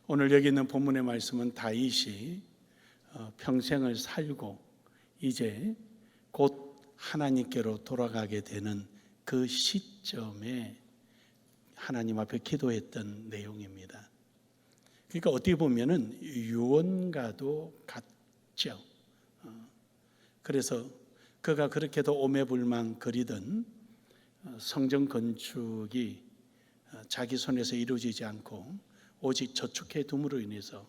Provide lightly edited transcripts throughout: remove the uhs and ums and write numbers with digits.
오늘 여기 있는 본문의 말씀은 다윗이 평생을 살고 이제 곧 하나님께로 돌아가게 되는 그 시점에 하나님 앞에 기도했던 내용입니다. 그러니까 어떻게 보면은 유언과도 같죠. 그래서 그가 그렇게도 오매불망 그리던 성전 건축이 자기 손에서 이루어지지 않고 오직 저축해 둠으로 인해서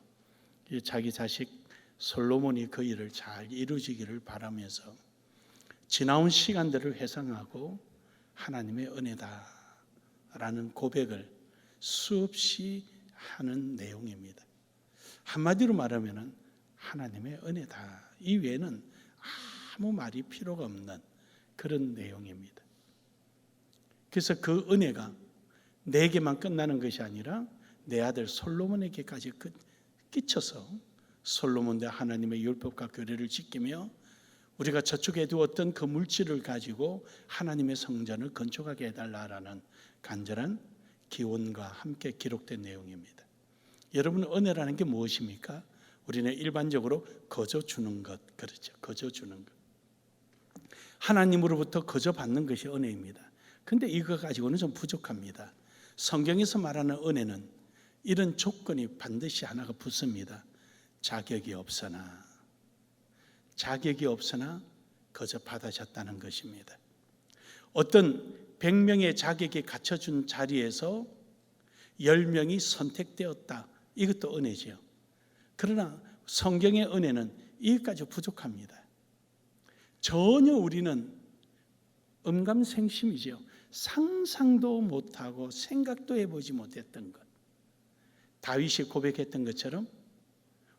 자기 자식 솔로몬이 그 일을 잘 이루어지기를 바라면서 지나온 시간들을 회상하고 하나님의 은혜다라는 고백을 수없이 하는 내용입니다. 한마디로 말하면 하나님의 은혜다. 이 외에는 아무 말이 필요가 없는 그런 내용입니다. 그래서 그 은혜가 내게만 끝나는 것이 아니라 내 아들 솔로몬에게까지 끼쳐서 솔로몬도 하나님의 율법과 규례를 지키며 우리가 저축해 두었던 그 물질을 가지고 하나님의 성전을 건축하게 해달라라는 간절한 기원과 함께 기록된 내용입니다. 여러분, 은혜라는 게 무엇입니까? 우리는 일반적으로 거저 주는 것, 그렇죠. 거저 주는 것. 하나님으로부터 거저 받는 것이 은혜입니다. 근데 이거 가지고는 좀 부족합니다. 성경에서 말하는 은혜는 이런 조건이 반드시 하나가 붙습니다. 자격이 없으나 거저 받으셨다는 것입니다. 어떤 100명의 자격이 갖춰준 자리에서 10명이 선택되었다. 이것도 은혜지요. 그러나 성경의 은혜는 이것까지 부족합니다. 전혀 우리는 음감생심이지요. 상상도 못하고 생각도 해보지 못했던 것. 다윗이 고백했던 것처럼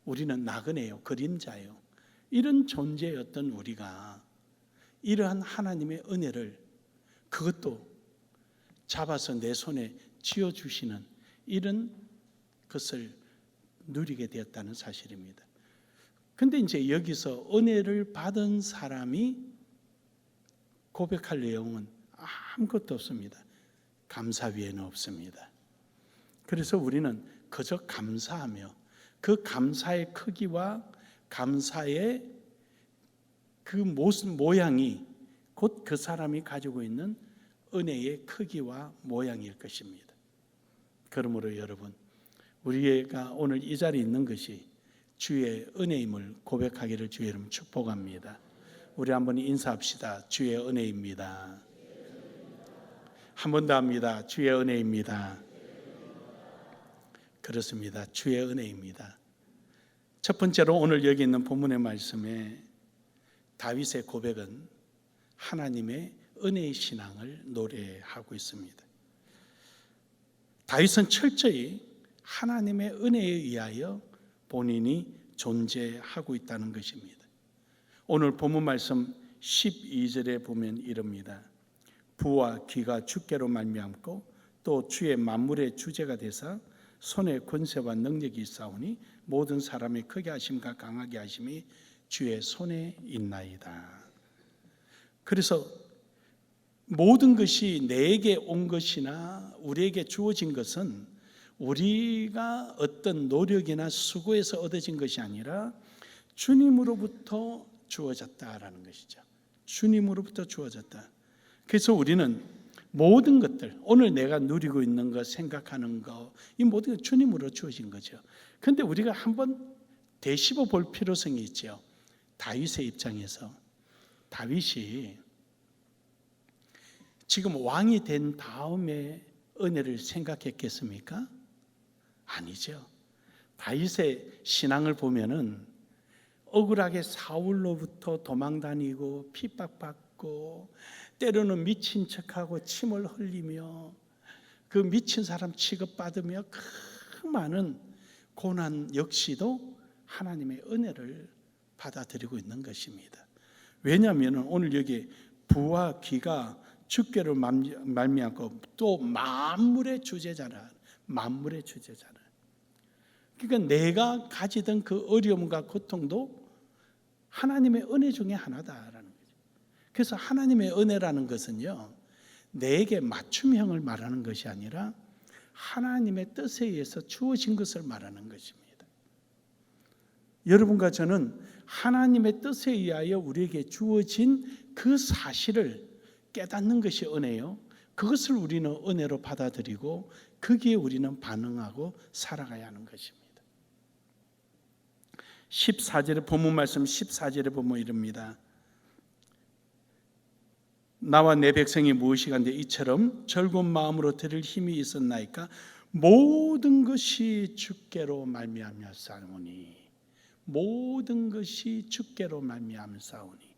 우리는 나그네요, 그림자요. 이런 존재였던 우리가 이러한 하나님의 은혜를 그것도 잡아서 내 손에 쥐어주시는 이런 것을 누리게 되었다는 사실입니다. 근데 이제 여기서 은혜를 받은 사람이 고백할 내용은 아무것도 없습니다. 감사 외에는 없습니다. 그래서 우리는 그저 감사하며 그 감사의 크기와 감사의 그 모양이 곧 그 사람이 가지고 있는 은혜의 크기와 모양일 것입니다. 그러므로 여러분, 우리가 오늘 이 자리에 있는 것이 주의 은혜임을 고백하기를 주의 이름 축복합니다. 우리 한번 인사합시다. 주의 은혜입니다. 한 번 더 합니다. 주의 은혜입니다. 그렇습니다. 주의 은혜입니다. 첫 번째로 오늘 여기 있는 본문의 말씀에 다윗의 고백은 하나님의 은혜의 신앙을 노래하고 있습니다. 다윗은 철저히 하나님의 은혜에 의하여 본인이 존재하고 있다는 것입니다. 오늘 본문 말씀 12절에 보면 이럽니다. 부와 귀가 주께로 말미암고 또 주의 만물의 주제가 되사 손에 권세와 능력이 있사오니 모든 사람이 크게 하심과 강하게 하심이 주의 손에 있나이다. 그래서 모든 것이 내게 온 것이나 우리에게 주어진 것은 우리가 어떤 노력이나 수고에서 얻어진 것이 아니라 주님으로부터 주어졌다라는 것이죠. 주님으로부터 주어졌다. 그래서 우리는 모든 것들, 오늘 내가 누리고 있는 것, 생각하는 것, 이 모든 게 주님으로 주어진 거죠. 그런데 우리가 한번 되씹어 볼 필요성이 있죠. 다윗의 입장에서 다윗이 지금 왕이 된 다음에 은혜를 생각했겠습니까? 아니죠. 다윗의 신앙을 보면은 억울하게 사울로부터 도망다니고 핍박받고 때로는 미친 척하고 침을 흘리며 그 미친 사람 취급받으며 그 많은 고난 역시도 하나님의 은혜를 받아들이고 있는 것입니다. 왜냐하면 오늘 여기 부와 귀가 주께로 말미암고 또 만물의 주제자라. 만물의 주제자라. 그러니까 내가 가지던 그 어려움과 고통도 하나님의 은혜 중에 하나다라는 거죠. 그래서 하나님의 은혜라는 것은요, 내게 맞춤형을 말하는 것이 아니라 하나님의 뜻에 의해서 주어진 것을 말하는 것입니다. 여러분과 저는 하나님의 뜻에 의하여 우리에게 주어진 그 사실을 깨닫는 것이 은혜요. 그것을 우리는 은혜로 받아들이고 거기에 우리는 반응하고 살아가야 하는 것입니다. 14절에 본문 말씀 14절에 보면 이릅니다. 나와 내 백성이 무엇이간데 이처럼 즐거운 마음으로 들을 힘이 있었나이까? 모든 것이 주께로 말미암아 싸우니, 모든 것이 주께로 말미암아 싸우니.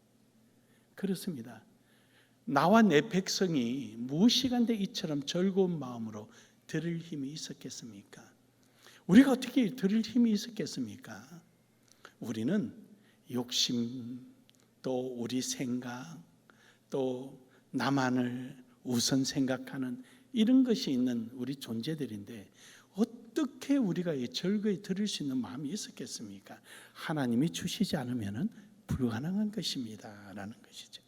그렇습니다. 나와 내 백성이 무엇이간데 이처럼 즐거운 마음으로 들을 힘이 있었겠습니까? 우리가 어떻게 들을 힘이 있었겠습니까? 우리는 욕심, 또 우리 생각, 또 나만을 우선 생각하는 이런 것이 있는 우리 존재들인데 어떻게 우리가 즐거이 들을 수 있는 마음이 있었겠습니까? 하나님이 주시지 않으면 불가능한 것입니다 라는 것이죠.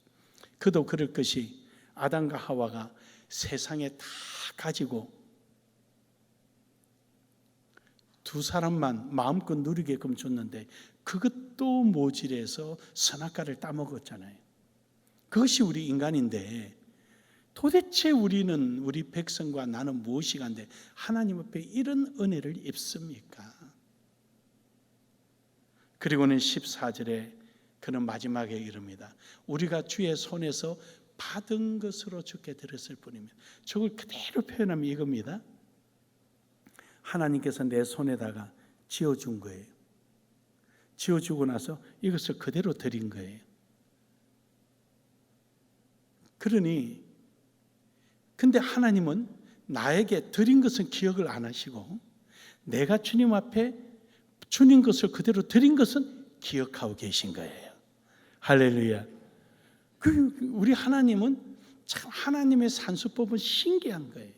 그도 그럴 것이 아담과 하와가 세상에 다 가지고 두 사람만 마음껏 누리게끔 줬는데 그것도 모질해서 선악과를 따먹었잖아요. 그것이 우리 인간인데 도대체 우리는, 우리 백성과 나는 무엇이간데 하나님 앞에 이런 은혜를 입습니까? 그리고는 14절에 그는 마지막에 이릅니다. 우리가 주의 손에서 받은 것으로 주께 드렸을 뿐입니다. 저걸 그대로 표현하면 이겁니다. 하나님께서 내 손에다가 쥐어준 거예요. 쥐어주고 나서 이것을 그대로 드린 거예요. 그러니 근데 하나님은 나에게 드린 것은 기억을 안 하시고 내가 주님 앞에 주님 것을 그대로 드린 것은 기억하고 계신 거예요. 할렐루야. 우리 하나님은 참 하나님의 산수법은 신기한 거예요.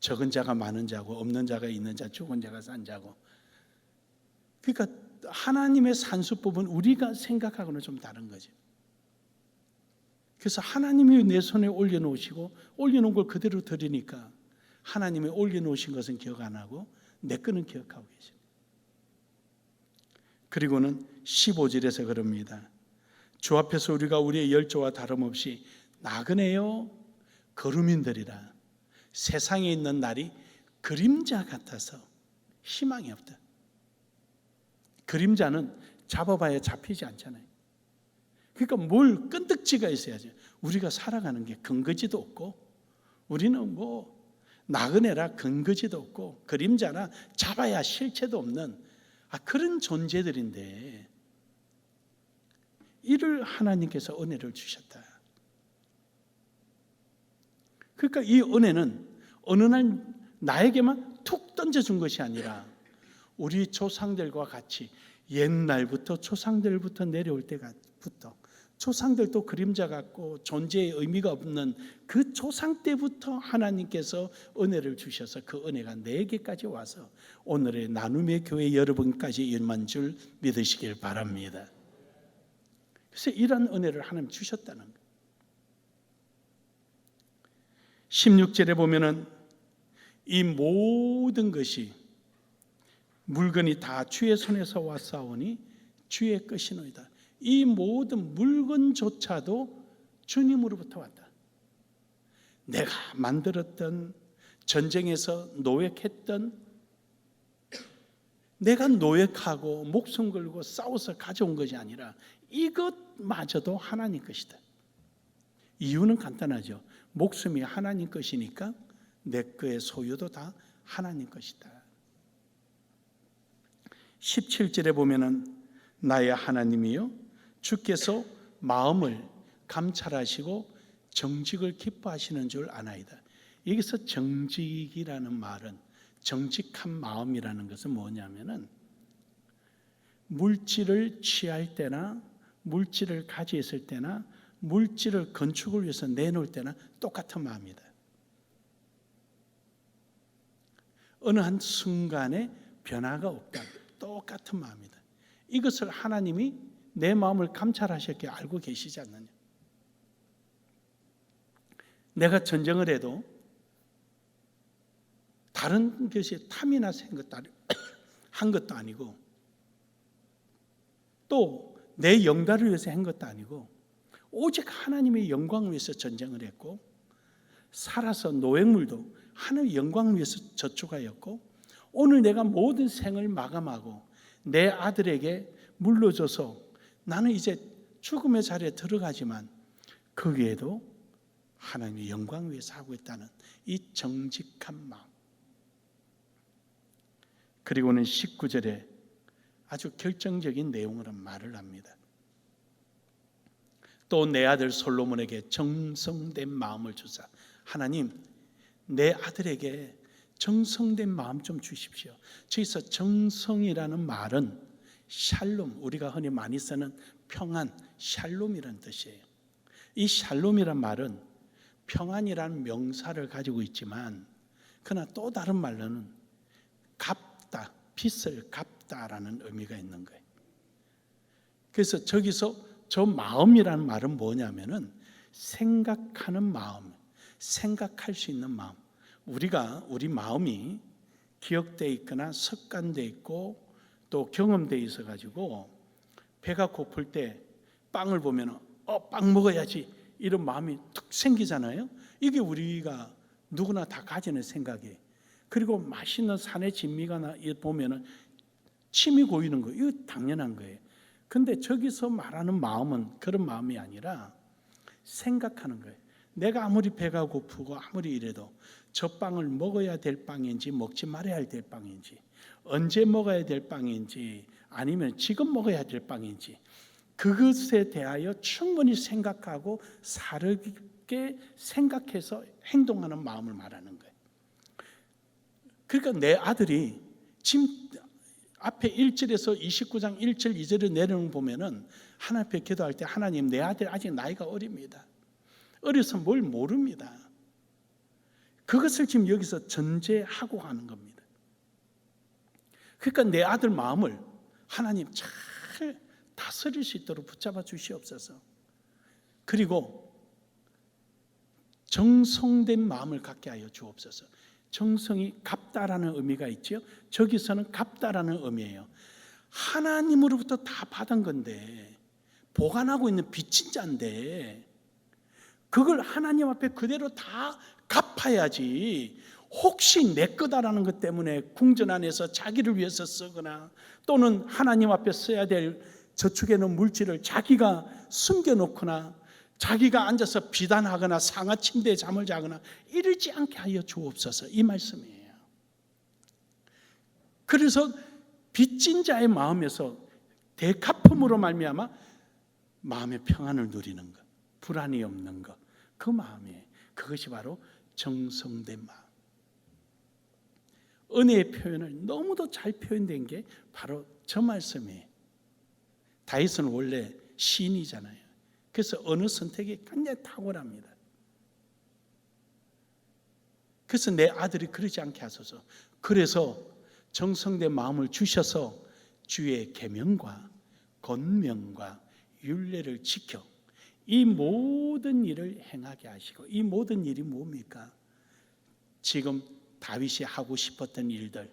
적은 자가 많은 자고 없는 자가 있는 자, 죽은 자가 산 자고. 그러니까 하나님의 산수법은 우리가 생각하고는 좀 다른 거죠. 그래서 하나님이 내 손에 올려놓으시고 올려놓은 걸 그대로 드리니까 하나님이 올려놓으신 것은 기억 안 하고 내 거는 기억하고 계십니다. 그리고는 15절에서 그럽니다. 주 앞에서 우리가 우리의 열조와 다름없이 나그네요 거루민들이라. 세상에 있는 날이 그림자 같아서 희망이 없다. 그림자는 잡아봐야 잡히지 않잖아요. 그러니까 뭘 끈덕지가 있어야죠. 우리가 살아가는 게 근거지도 없고 우리는 뭐 나그네라 근거지도 없고 그림자나 잡아야 실체도 없는 그런 존재들인데 이를 하나님께서 은혜를 주셨다. 그러니까 이 은혜는 어느 날 나에게만 툭 던져준 것이 아니라 우리 조상들과 같이 옛날부터 조상들부터 내려올 때부터 조상들도 그림자 같고 존재의 의미가 없는 그 조상 때부터 하나님께서 은혜를 주셔서 그 은혜가 내게까지 와서 오늘의 나눔의 교회 여러분까지 임한 줄 믿으시길 바랍니다. 그래서 이런 은혜를 하나님 주셨다는 거예요. 16절에 보면은 이 모든 것이 물건이 다 주의 손에서 왔사오니 주의 것이노이다. 이 모든 물건조차도 주님으로부터 왔다. 내가 만들었던 전쟁에서 노획했던 내가 노획하고 목숨 걸고 싸워서 가져온 것이 아니라 이것마저도 하나님 것이다. 이유는 간단하죠. 목숨이 하나님 것이니까 내 거의 소유도 다 하나님 것이다. 17절에 보면은 나의 하나님이요 주께서 마음을 감찰하시고 정직을 기뻐하시는 줄 아나이다. 여기서 정직이라는 말은 정직한 마음이라는 것은 뭐냐면은 물질을 취할 때나 물질을 가지있을 때나 물질을 건축을 위해서 내놓을 때나 똑같은 마음이다. 어느 한 순간에 변화가 없다. 똑같은 마음이다. 이것을 하나님이 내 마음을 감찰하셨기에 알고 계시지 않느냐. 내가 전쟁을 해도 다른 것이 탐이나 한 것도 아니고 또 내 영달을 위해서 한 것도 아니고 오직 하나님의 영광을 위해서 전쟁을 했고 살아서 노획물도 하나님의 영광을 위해서 저축하였고 오늘 내가 모든 생을 마감하고 내 아들에게 물려줘서 나는 이제 죽음의 자리에 들어가지만 거기에도 하나님의 영광을 위해서 하고 있다는 이 정직한 마음. 그리고는 19절에 아주 결정적인 내용으로 말을 합니다. 또 내 아들 솔로몬에게 정성된 마음을 주사. 하나님, 내 아들에게 정성된 마음 좀 주십시오. 저기서 정성이라는 말은 샬롬, 우리가 흔히 많이 쓰는 평안, 샬롬이라는 뜻이에요. 이 샬롬이란 말은 평안이라는 명사를 가지고 있지만 그러나 또 다른 말로는 갚다, 빚을 갚다라는 의미가 있는 거예요. 그래서 저기서 저 마음이라는 말은 뭐냐면은 생각하는 마음, 생각할 수 있는 마음. 우리 마음이 기억되어 있거나 습관되어 있고 또 경험되어 있어 가지고 배가 고플 때 빵을 보면 빵 먹어야지 이런 마음이 툭 생기잖아요. 이게 우리가 누구나 다 가지는 생각이에요. 그리고 맛있는 산의 진미가 보면 침이 고이는 거, 이거 당연한 거예요. 근데 저기서 말하는 마음은 그런 마음이 아니라 생각하는 거예요. 내가 아무리 배가 고프고 아무리 이래도 저 빵을 먹어야 될 빵인지 먹지 말아야 될 빵인지, 언제 먹어야 될 빵인지 아니면 지금 먹어야 될 빵인지 그것에 대하여 충분히 생각하고 사르게 생각해서 행동하는 마음을 말하는 거예요. 그러니까 내 아들이 지금 앞에 1절에서 29장 1절 2절을 내려놓은 거 보면은 하나님 앞에 기도할 때 하나님, 내 아들 아직 나이가 어립니다. 어려서 뭘 모릅니다. 그것을 지금 여기서 전제하고 하는 겁니다. 그러니까 내 아들 마음을 하나님 잘 다스릴 수 있도록 붙잡아 주시옵소서. 그리고 정성된 마음을 갖게 하여 주옵소서. 정성이 갚다라는 의미가 있죠. 저기서는 갚다라는 의미예요. 하나님으로부터 다 받은 건데, 보관하고 있는 빚진 자인데 그걸 하나님 앞에 그대로 다 갚아야지. 혹시 내 거다라는 것 때문에 궁전 안에서 자기를 위해서 쓰거나 또는 하나님 앞에 써야 될 저축해 놓은 물질을 자기가 숨겨놓거나 자기가 앉아서 비단하거나 상하 침대에 잠을 자거나 이러지 않게 하여 주옵소서, 이 말씀이에요. 그래서 빚진 자의 마음에서 대갚음으로 말미암아 마음의 평안을 누리는 것, 불안이 없는 것, 그 마음이에요. 그것이 바로 정성된 마음. 은혜의 표현을 너무도 잘 표현된 게 바로 저 말씀이에요. 다윗은 원래 시인이잖아요. 그래서 언어 선택이 굉장히 탁월합니다. 그래서 내 아들이 그러지 않게 하소서. 그래서 정성된 마음을 주셔서 주의 계명과 권명과 율례를 지켜 이 모든 일을 행하게 하시고, 이 모든 일이 뭡니까? 지금 다윗이 하고 싶었던 일들,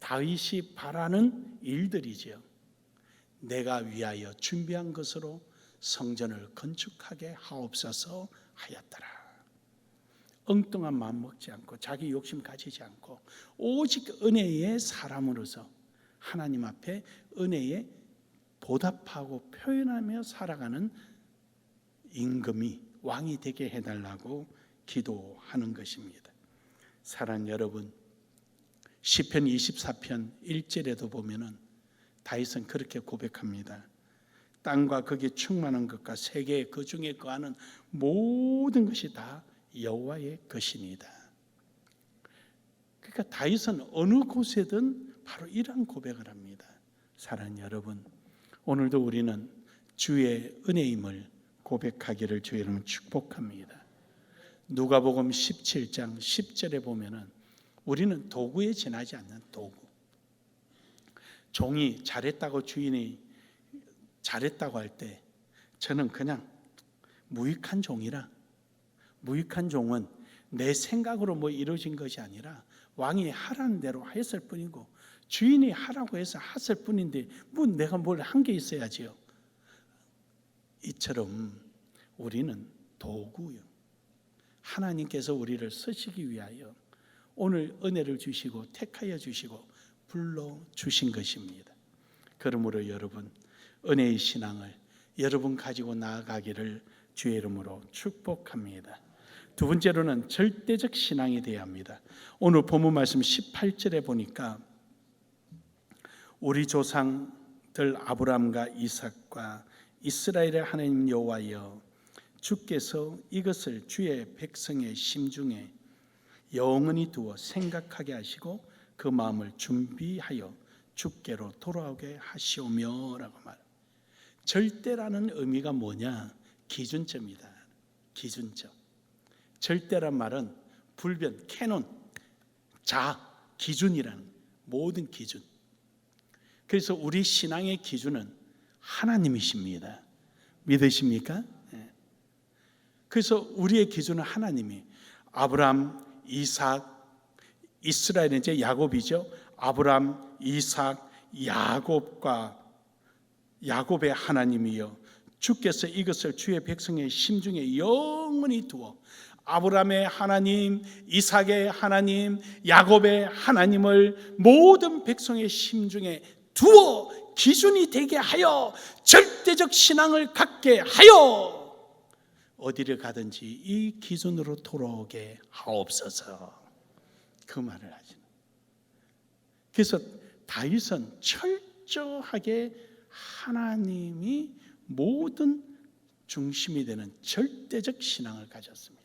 다윗이 바라는 일들이지요. 내가 위하여 준비한 것으로 성전을 건축하게 하옵소서 하였더라. 엉뚱한 마음 먹지 않고 자기 욕심 가지지 않고 오직 은혜의 사람으로서 하나님 앞에 은혜에 보답하고 표현하며 살아가는 임금이, 왕이 되게 해달라고 기도하는 것입니다. 사랑하는 여러분, 시편 24편 1절에도 보면은 다윗은 그렇게 고백합니다. 땅과 거기에 충만한 것과 세계에 그 중에 거하는 모든 것이 다 여호와의 것이니이다. 그러니까 다윗은 어느 곳에든 바로 이러한 고백을 합니다. 사랑하는 여러분, 오늘도 우리는 주의 은혜임을 고백하기를 주의 이름으로 축복합니다. 누가복음 17장 10절에 보면은 우리는 도구에 지나지 않는 도구. 종이 잘했다고 주인이 잘했다고 할 때 저는 그냥 무익한 종이라, 무익한 종은 내 생각으로 뭐 이루어진 것이 아니라 왕이 하라는 대로 했을 뿐이고 주인이 하라고 해서 했을 뿐인데 뭐 내가 뭘 한 게 있어야지요. 이처럼 우리는 도구요. 하나님께서 우리를 쓰시기 위하여 오늘 은혜를 주시고 택하여 주시고 불러주신 것입니다. 그러므로 여러분, 은혜의 신앙을 여러분 가지고 나아가기를 주의 이름으로 축복합니다. 두 번째로는 절대적 신앙이 되어야 합니다. 오늘 본문 말씀 18절에 보니까 우리 조상들 아브라함과 이삭과 이스라엘의 하나님 여호와여, 주께서 이것을 주의 백성의 심중에 영원히 두어 생각하게 하시고 그 마음을 준비하여 주께로 돌아오게 하시오며라고 말합니다. 절대라는 의미가 뭐냐? 기준점이다. 기준점. 절대란 말은 불변, 캐논, 기준이라는 모든 기준. 그래서 우리 신앙의 기준은 하나님이십니다. 믿으십니까? 그래서 우리의 기준은 하나님이 아브라함, 이삭, 이스라엘은 이제 야곱이죠. 아브라함, 이삭, 야곱의 하나님이여, 주께서 이것을 주의 백성의 심중에 영원히 두어 아브라함의 하나님, 이삭의 하나님, 야곱의 하나님을 모든 백성의 심중에 두어 기준이 되게 하여 절대적 신앙을 갖게 하여 어디를 가든지 이 기준으로 돌아오게 하옵소서. 그 말을 하시는. 그래서 다윗은 철저하게 하나님이 모든 중심이 되는 절대적 신앙을 가졌습니다.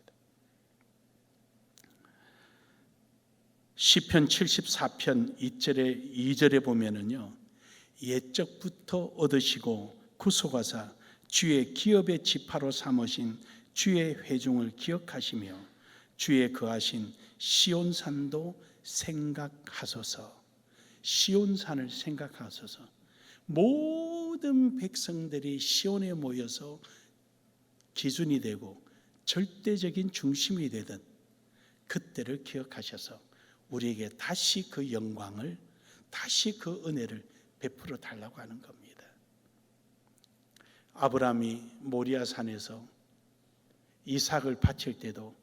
시편 74편 2절에 보면은요, 옛적부터 얻으시고 구속하사 주의 기업의 지파로 삼으신 주의 회중을 기억하시며 주의 거하신 시온산도 생각하소서. 시온산을 생각하소서. 모든 백성들이 시온에 모여서 기준이 되고 절대적인 중심이 되던 그때를 기억하셔서 우리에게 다시 그 영광을, 다시 그 은혜를 베풀어 달라고 하는 겁니다. 아브라함이 모리아산에서 이삭을 바칠 때도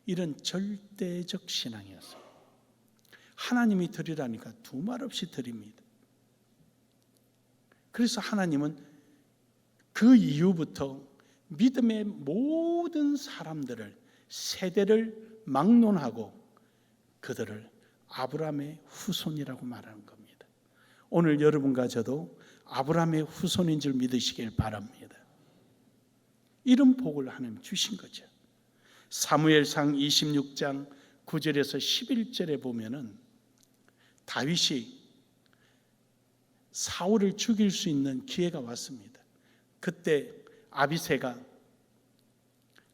이런 절대적 신앙이었어요. 하나님이 드리라니까 두 말 없이 드립니다. 그래서 하나님은 그 이후부터 믿음의 모든 사람들을, 세대를 막론하고 그들을 아브라함의 후손이라고 말하는 겁니다. 오늘 여러분과 저도 아브라함의 후손인 줄 믿으시길 바랍니다. 이런 복을 하나님 주신 거죠. 사무엘상 26장 9절에서 11절에 보면은 다윗이 사울을 죽일 수 있는 기회가 왔습니다. 그때 아비새가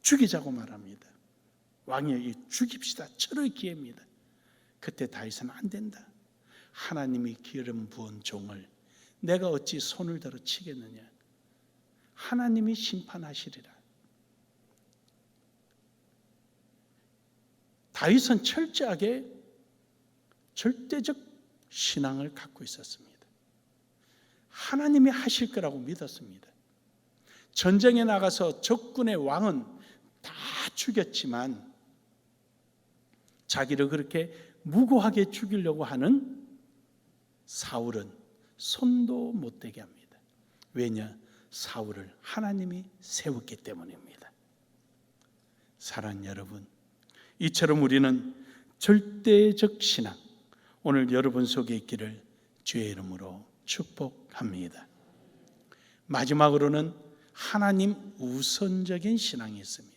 죽이자고 말합니다. 왕이 죽입시다. 철의 기회입니다. 그때 다윗은 안 된다. 하나님이 기름 부은 종을 내가 어찌 손을 들어 치겠느냐. 하나님이 심판하시리라. 다윗은 철저하게 절대적 신앙을 갖고 있었습니다. 하나님이 하실 거라고 믿었습니다. 전쟁에 나가서 적군의 왕은 다 죽였지만 자기를 그렇게 무고하게 죽이려고 하는 사울은 손도 못 대게 합니다. 왜냐? 사울을 하나님이 세웠기 때문입니다. 사랑하는 여러분, 이처럼 우리는 절대적 신앙, 오늘 여러분 속에 있기를 주의 이름으로 축복합니다. 마지막으로는 하나님 우선적인 신앙이 있습니다.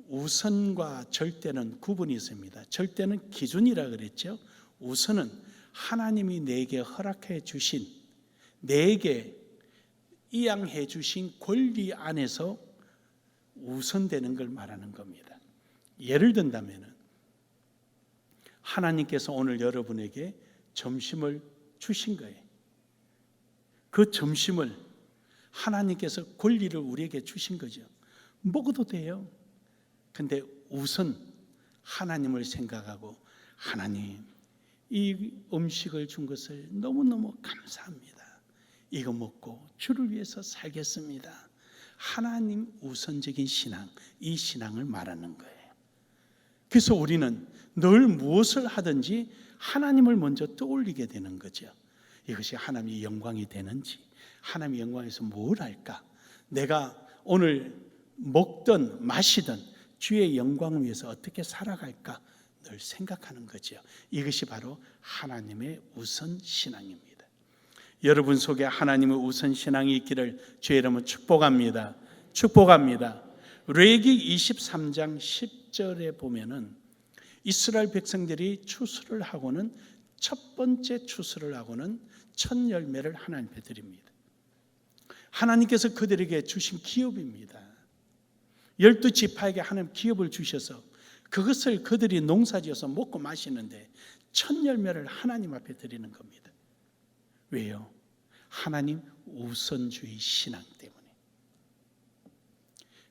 우선과 절대는 구분이 있습니다. 절대는 기준이라 그랬죠. 우선은 하나님이 내게 허락해 주신, 내게 이양해 주신 권리 안에서 우선되는 걸 말하는 겁니다. 예를 든다면 하나님께서 오늘 여러분에게 점심을 주신 거예요. 그 점심을 하나님께서 권리를 우리에게 주신 거죠. 먹어도 돼요. 근데 우선 하나님을 생각하고 하나님, 이 음식을 준 것을 너무너무 감사합니다. 이거 먹고 주를 위해서 살겠습니다. 하나님 우선적인 신앙, 이 신앙을 말하는 거예요. 그래서 우리는 늘 무엇을 하든지 하나님을 먼저 떠올리게 되는 거죠. 이것이 하나님의 영광이 되는지, 하나님의 영광에서 뭘 할까? 내가 오늘 먹든 마시든 주의 영광을 위해서 어떻게 살아갈까? 늘 생각하는 거죠. 이것이 바로 하나님의 우선 신앙입니다. 여러분 속에 하나님의 우선 신앙이 있기를 주의 이름으로 축복합니다. 축복합니다. 레위기 23장 10절에 보면은 이스라엘 백성들이 추수를 하고는 첫 번째 추수를 하고는 첫 열매를 하나님께 드립니다. 하나님께서 그들에게 주신 기업입니다. 12지파에게 하나님 기업을 주셔서 그것을 그들이 농사지어서 먹고 마시는데 첫 열매를 하나님 앞에 드리는 겁니다. 왜요? 하나님 우선주의 신앙 때문에.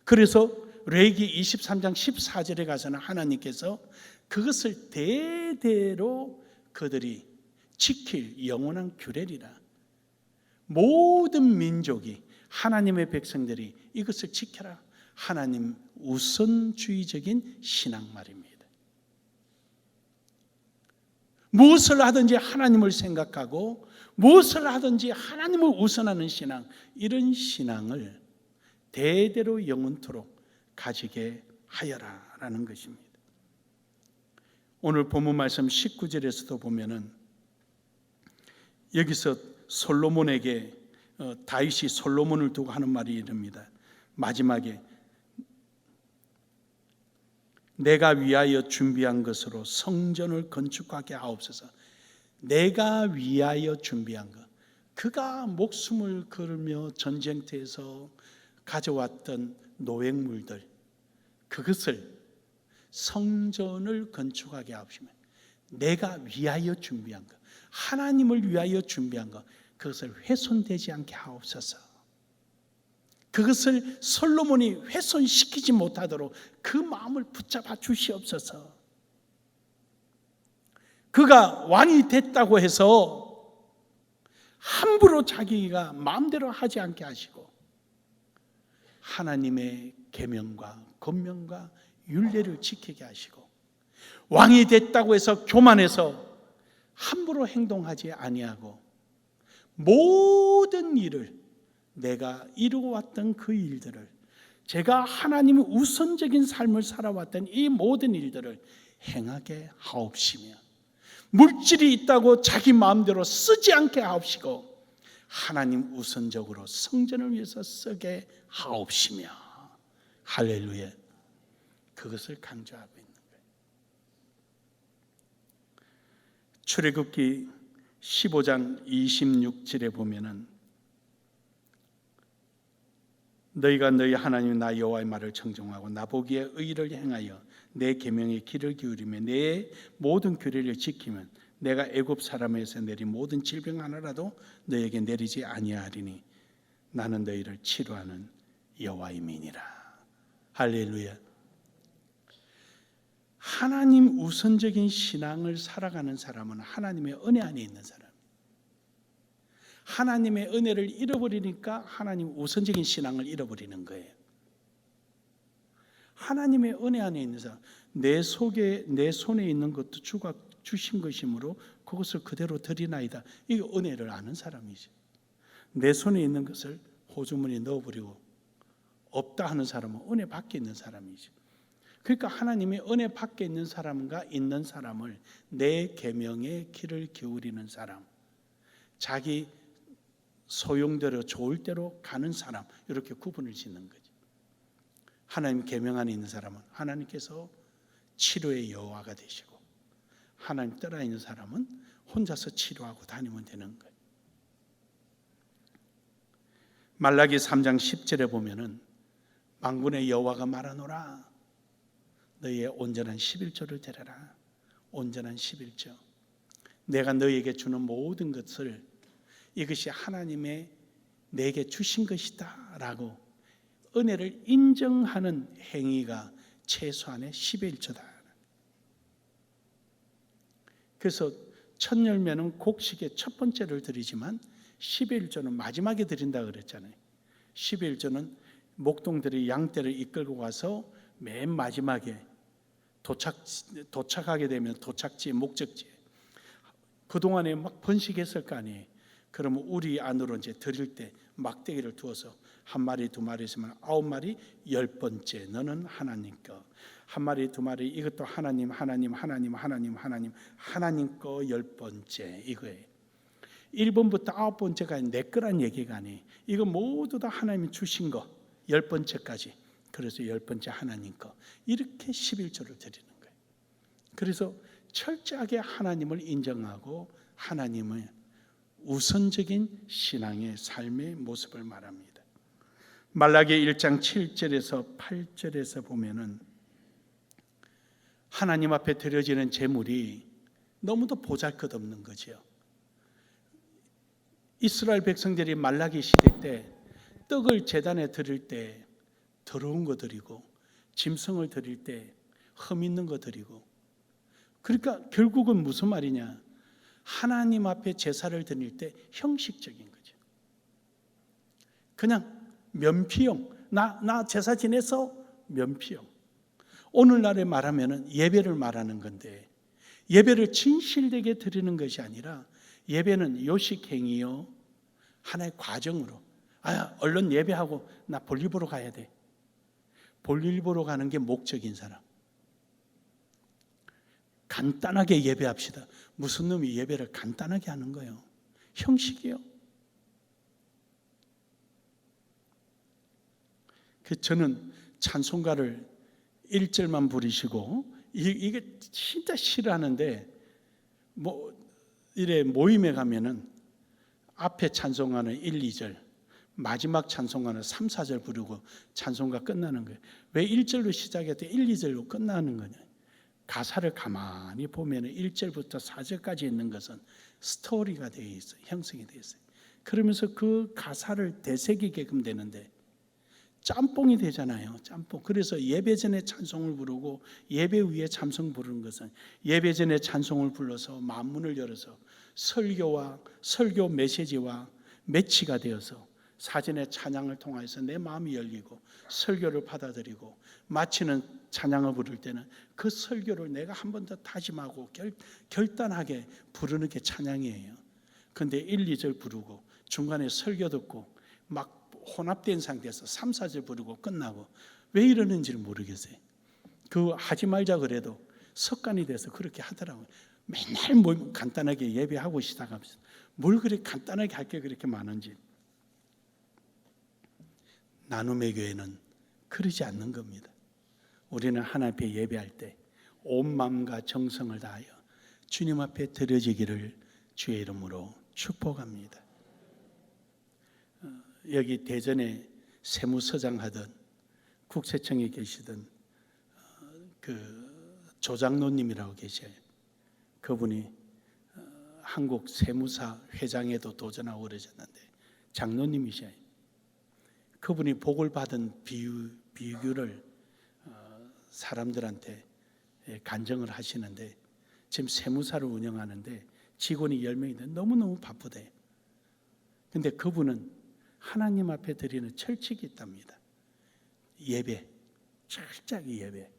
그래서 레위기 23장 14절에 가서는 하나님께서 그것을 대대로 그들이 지킬 영원한 규례리라. 모든 민족이, 하나님의 백성들이 이것을 지켜라. 하나님 우선주의적인 신앙 말입니다. 무엇을 하든지 하나님을 생각하고 무엇을 하든지 하나님을 우선하는 신앙, 이런 신앙을 대대로 영원토록 가지게 하여라라는 것입니다. 오늘 본문 말씀 19절에서도 보면은 여기서 솔로몬에게 다윗이 솔로몬을 두고 하는 말이 이릅니다. 마지막에 내가 위하여 준비한 것으로 성전을 건축하게 하옵소서. 내가 위하여 준비한 것, 그가 목숨을 걸며 전쟁터에서 가져왔던 노획물들, 그것을 성전을 건축하게 하옵시며 내가 위하여 준비한 것, 하나님을 위하여 준비한 것, 그것을 훼손되지 않게 하옵소서. 그것을 솔로몬이 훼손시키지 못하도록 그 마음을 붙잡아 주시옵소서. 그가 왕이 됐다고 해서 함부로 자기가 마음대로 하지 않게 하시고 하나님의 계명과 권명과 율례를 지키게 하시고 왕이 됐다고 해서 교만해서 함부로 행동하지 아니하고 모든 일을 내가 이루어왔던 그 일들을, 제가 하나님의 우선적인 삶을 살아왔던 이 모든 일들을 행하게 하옵시며 물질이 있다고 자기 마음대로 쓰지 않게 하옵시고 하나님 우선적으로 성전을 위해서 쓰게 하옵시며, 할렐루야, 그것을 강조하고 있는 거예요. 출애굽기 15장 26절에 보면은 너희가 너희 하나님 나 여호와의 말을 청종하고 나보기에 의를 행하여 내 계명의 귀를 기울이며 내 모든 규례를 지키면 내가 애굽 사람에서 내린 모든 질병 하나라도 너희에게 내리지 아니하리니 나는 너희를 치료하는 여호와임이니라. 할렐루야. 하나님 우선적인 신앙을 살아가는 사람은 하나님의 은혜 안에 있는 사람. 하나님의 은혜를 잃어버리니까 하나님 우선적인 신앙을 잃어버리는 거예요. 하나님의 은혜 안에 있는 사람, 내 속에 내 손에 있는 것도 주가 주신 것이므로 그것을 그대로 드리나이다. 이게 은혜를 아는 사람이죠. 내 손에 있는 것을 호주머니에 넣어버리고 없다 하는 사람은 은혜 밖에 있는 사람이죠. 그러니까 하나님의 은혜 밖에 있는 사람과 있는 사람을 내 계명에 귀를 기울이는 사람, 자기 소용대로 좋을 대로 가는 사람, 이렇게 구분을 짓는 거죠. 하나님 계명 안에 있는 사람은 하나님께서 치료의 여호와가 되시고 하나님 떠나 있는 사람은 혼자서 치료하고 다니면 되는 거예요. 말라기 3장 10절에 보면은 만군의 여호와가 말하노라 너희의 온전한 11조를 드려라. 온전한 11조, 내가 너희에게 주는 모든 것을 이것이 하나님의 내게 주신 것이다 라고 은혜를 인정하는 행위가 최소한의 11조다. 그래서 첫 열매는 곡식의 첫 번째를 드리지만 11조는 마지막에 드린다 그랬잖아요. 11조는 목동들이 양떼를 이끌고 가서 맨 마지막에 도착하게 되면 도착지, 목적지에 그동안에 막 번식했을 거 아니에요. 그러면 우리 안으로 이제 드릴 때 막대기를 두어서 한 마리 두 마리 있으면 9마리, 10번째 너는 하나님 거. 한 마리 두 마리 이것도 하나님 하나님 하나님 하나님 하나님 하나님 거 10번째 이거예요. 1번부터 9번째가 내 거란 얘기가 아니에요. 이거 모두 다 하나님이 주신 거 10번째까지. 그래서 10번째 하나님 거 이렇게 11조를 드리는 거예요. 그래서 철저하게 하나님을 인정하고 하나님의 우선적인 신앙의 삶의 모습을 말합니다. 말라기 1장 7절에서 8절에서 보면은 하나님 앞에 드려지는 제물이 너무도 보잘것없는 거죠. 이스라엘 백성들이 말라기 시대 때 떡을 제단에 드릴 때 더러운 거 드리고 짐승을 드릴 때 흠 있는 거 드리고, 그러니까 결국은 무슨 말이냐, 하나님 앞에 제사를 드릴 때 형식적인 거죠. 그냥 면피용, 나 제사 지내서 면피용. 오늘날에 말하면 예배를 말하는 건데, 예배를 진실되게 드리는 것이 아니라 예배는 요식행위요, 하나의 과정으로, 얼른 예배하고 나 볼일 보러 가야 돼. 볼일 보러 가는 게 목적인 사람. 간단하게 예배합시다. 무슨 놈이 예배를 간단하게 하는 거예요? 형식이요. 저는 찬송가를 1절만 부르시고, 이게 진짜 싫어하는데, 이래 모임에 가면은 앞에 찬송가는 1, 2절, 마지막 찬송가는 3, 4절 부르고 찬송가 끝나는 거예요. 왜 1절로 시작해도 1, 2절로 끝나는 거냐? 가사를 가만히 보면 1절부터 4절까지 있는 것은 스토리가 되어 있어요. 형성이 되어 있어요. 그러면서 그 가사를 되새기게끔 되는데 짬뽕이 되잖아요. 짬뽕. 그래서 예배 전에 찬송을 부르고 예배 후에 찬송 부르는 것은 예배 전에 찬송을 불러서 만문을 열어서 설교와 설교 메시지와 매치가 되어서 사전의 찬양을 통해서 내 마음이 열리고 설교를 받아들이고 마치는 찬양을 부를 때는 그 설교를 내가 한 번 더 다짐하고 결단하게 부르는 게 찬양이에요. 그런데 1, 2절 부르고 중간에 설교 듣고 막 혼합된 상태에서 3, 4절 부르고 끝나고 왜 이러는지를 모르겠어요. 하지 말자 그래도 습관이 돼서 그렇게 하더라고요. 맨날 뭐 간단하게 예배하고 시작하면서 뭘 그렇게 간단하게 할 게 그렇게 많은지. 나눔의 교회는 그러지 않는 겁니다. 우리는 하나님 앞에 예배할 때 온 마음과 정성을 다하여 주님 앞에 드려지기를 주의 이름으로 축복합니다. 여기 대전에 세무서장 하던 국세청에 계시던 그 조장로님이라고 계셔요. 그분이 한국 세무사 회장에도 도전하고 그러셨는데 장로님이셔요. 그분이 복을 받은 비유를 사람들한테 간증을 하시는데 지금 세무사를 운영하는데 직원이 10명인데 너무너무 바쁘대. 근데 그분은 하나님 앞에 드리는 철칙이 있답니다. 예배, 철저하게 예배.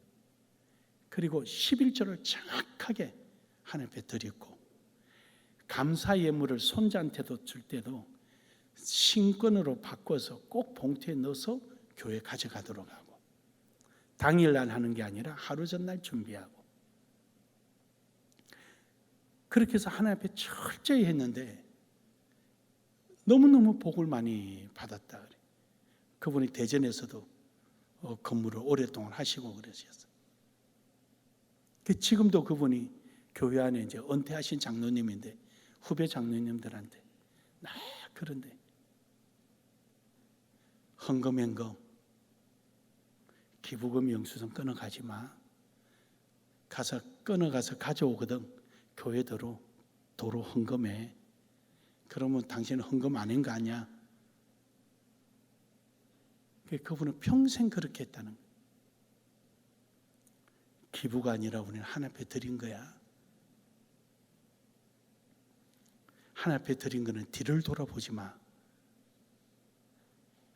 그리고 11조를 정확하게 하나님 앞에 드리고 감사 예물을 손자한테도 줄 때도 신권으로 바꿔서 꼭 봉투에 넣어서 교회 가져가도록 하고 당일날 하는 게 아니라 하루 전날 준비하고 그렇게 해서 하나님 앞에 철저히 했는데 너무너무 복을 많이 받았다. 그분이 대전에서도 근무를 오랫동안 하시고 그러셨어요. 지금도 그분이 교회 안에 이제 은퇴하신 장로님인데 후배 장로님들한테 그런데 헌금 기부금 영수증 끊어가지 마. 끊어가서 가져오거든. 교회대로 도로 헌금해. 그러면 당신은 헌금 아닌 거 아니야? 그분은 평생 그렇게 했다는 거예요. 기부가 아니라 우리는 하나님 앞에 드린 거야. 하나님 앞에 드린 것은 뒤를 돌아보지 마.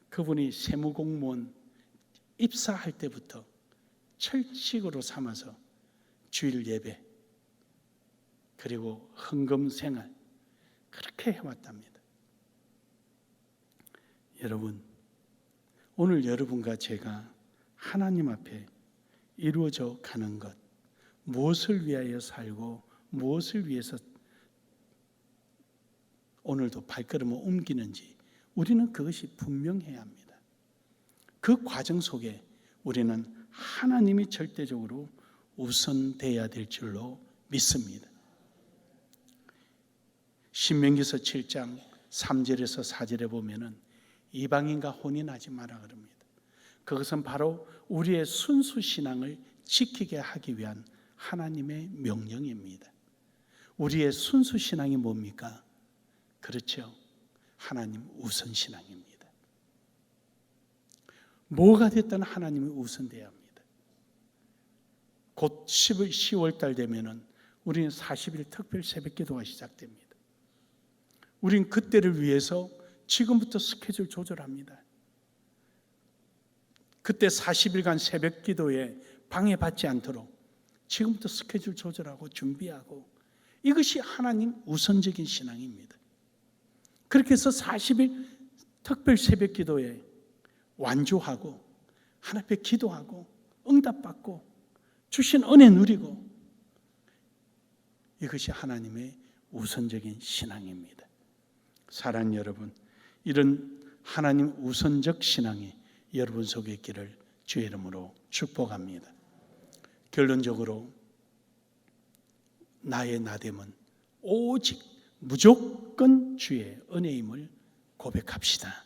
그분이 세무공무원 입사할 때부터 철칙으로 삼아서 주일 예배 그리고 헌금 생활 그렇게 해왔답니다. 여러분, 오늘 여러분과 제가 하나님 앞에 이루어져 가는 것, 무엇을 위하여 살고 무엇을 위해서 오늘도 발걸음을 옮기는지 우리는 그것이 분명해야 합니다. 그 과정 속에 우리는 하나님이 절대적으로 우선돼야 될 줄로 믿습니다. 신명기서 7장 3절에서 4절에 보면은 이방인과 혼인하지 마라 그럽니다. 그것은 바로 우리의 순수 신앙을 지키게 하기 위한 하나님의 명령입니다. 우리의 순수 신앙이 뭡니까? 그렇죠. 하나님 우선 신앙입니다. 뭐가 됐든 하나님이 우선돼야 합니다. 곧 10월 달 되면은 우리는 40일 특별 새벽 기도가 시작됩니다. 우린 그때를 위해서 지금부터 스케줄 조절합니다. 그때 40일간 새벽 기도에 방해받지 않도록 지금부터 스케줄 조절하고 준비하고, 이것이 하나님 우선적인 신앙입니다. 그렇게 해서 40일 특별 새벽 기도에 완주하고 하나님 앞에 기도하고 응답받고 주신 은혜 누리고, 이것이 하나님의 우선적인 신앙입니다. 사랑하는 여러분, 이런 하나님 우선적 신앙이 여러분 속에 있기를 주의 이름으로 축복합니다. 결론적으로 나의 나됨은 오직 무조건 주의 은혜임을 고백합시다.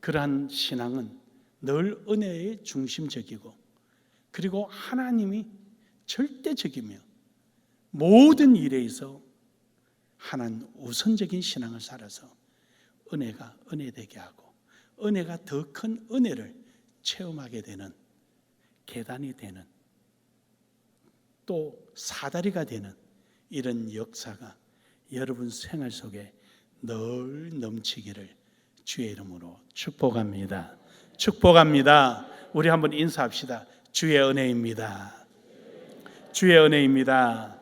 그러한 신앙은 늘 은혜의 중심적이고, 그리고 하나님이 절대적이며 모든 일에 있어 하나님 우선적인 신앙을 살아서 은혜가 은혜되게 하고, 은혜가 더 큰 은혜를 체험하게 되는, 계단이 되는, 또 사다리가 되는 이런 역사가 여러분 생활 속에 늘 넘치기를 주의 이름으로 축복합니다. 축복합니다. 우리 한번 인사합시다. 주의 은혜입니다. 주의 은혜입니다.